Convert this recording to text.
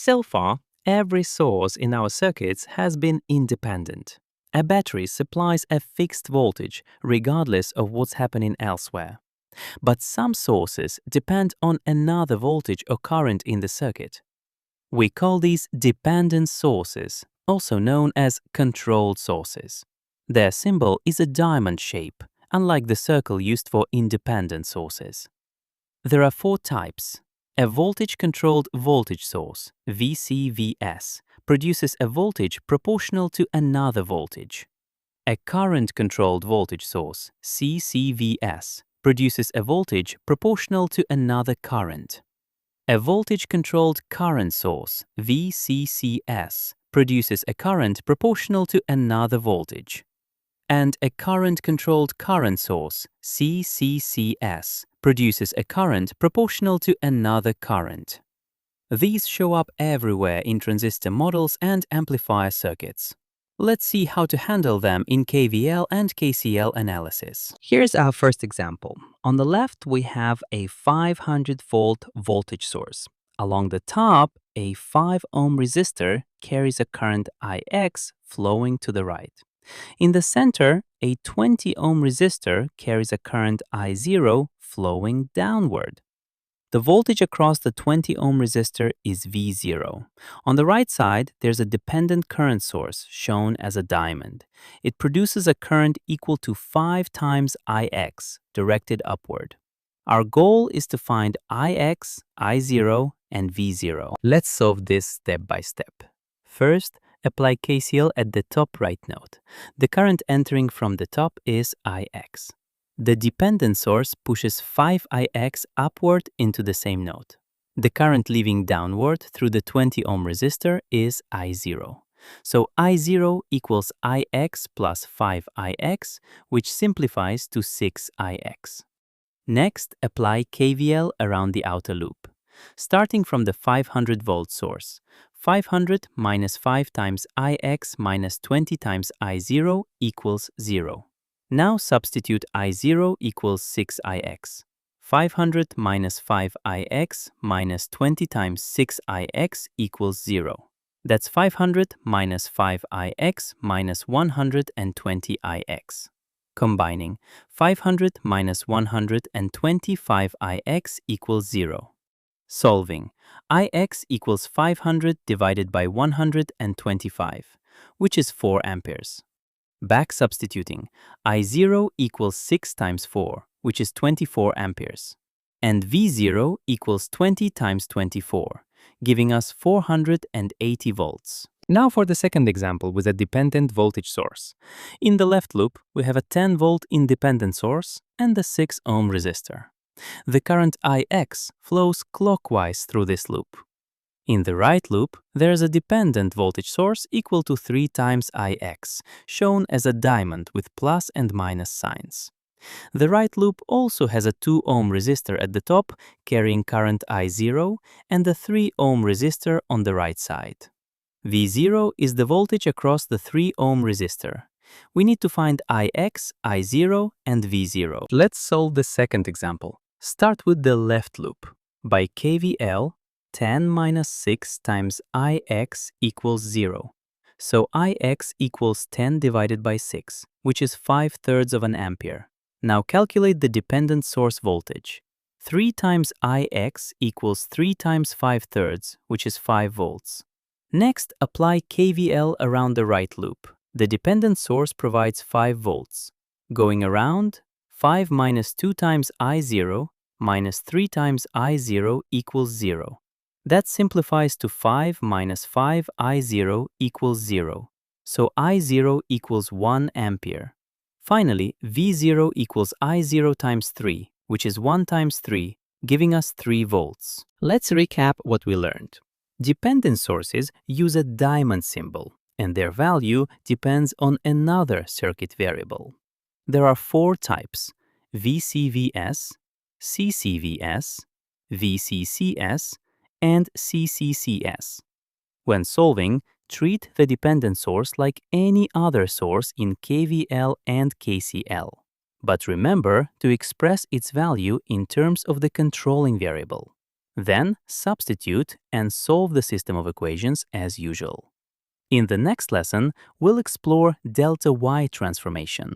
So far, every source in our circuits has been independent. A battery supplies a fixed voltage regardless of what's happening elsewhere. But some sources depend on another voltage or current in the circuit. We call these dependent sources, also known as controlled sources. Their symbol is a diamond shape, unlike the circle used for independent sources. There are four types. A voltage-controlled voltage source, VCVS, produces a voltage proportional to another voltage. A current-controlled voltage source, CCVS, produces a voltage proportional to another current. A voltage-controlled current source, VCCS, produces a current proportional to another voltage. And a current-controlled current source, CCCS, produces a current proportional to another current. These show up everywhere in transistor models and amplifier circuits. Let's see how to handle them in KVL and KCL analysis. Here's our first example. On the left, we have a 500-volt voltage source. Along the top, a 5-ohm resistor carries a current Ix flowing to the right. In the center, a 20-ohm resistor carries a current I0 flowing downward. The voltage across the 20-ohm resistor is V0. On the right side, there's a dependent current source shown as a diamond. It produces a current equal to 5 times Ix, directed upward. Our goal is to find Ix, I0, and V0. Let's solve this step by step. First, apply KCL at the top right node. The current entering from the top is Ix. The dependent source pushes 5Ix upward into the same node. The current leaving downward through the 20-ohm resistor is I0. So I0 equals Ix plus 5Ix, which simplifies to 6Ix. Next, apply KVL around the outer loop. Starting from the 500-volt source, 500 minus 5 times Ix minus 20 times I0 equals 0. Now substitute I0 equals 6Ix. 500 minus 5Ix minus 20 times 6Ix equals 0. That's 500 minus 5Ix minus 120Ix. Combining, 500 minus 125Ix equals 0. Solving, Ix equals 500 divided by 125, which is 4 amperes. Back substituting, I0 equals 6 times 4, which is 24 amperes. And V0 equals 20 times 24, giving us 480 volts. Now for the second example with a dependent voltage source. In the left loop, we have a 10-volt independent source and the 6-ohm resistor. The current Ix flows clockwise through this loop. In the right loop, there is a dependent voltage source equal to 3 times Ix, shown as a diamond with plus and minus signs. The right loop also has a 2-ohm resistor at the top carrying current I0 and a 3-ohm resistor on the right side. V0 is the voltage across the 3-ohm resistor. We need to find Ix, I0, and V0. Let's solve the second example. Start with the left loop. By KVL, 10 minus 6 times Ix equals 0. So Ix equals 10 divided by 6, which is 5/3 of an ampere. Now calculate the dependent source voltage. 3 times Ix equals 3 times 5/3, which is 5 volts. Next, apply KVL around the right loop. The dependent source provides 5 volts. Going around, 5 minus 2 times I0 minus 3 times I0 equals 0. That simplifies to 5 minus 5 I0 equals 0. So I0 equals 1 ampere. Finally, V0 equals I0 times 3, which is 1 times 3, giving us 3 volts. Let's recap what we learned. Dependent sources use a diamond symbol, and their value depends on another circuit variable. There are 4 types: VCVS, CCVS, VCCS, and CCCS. When solving, treat the dependent source like any other source in KVL and KCL. But remember to express its value in terms of the controlling variable. Then substitute and solve the system of equations as usual. In the next lesson, we'll explore delta y transformation.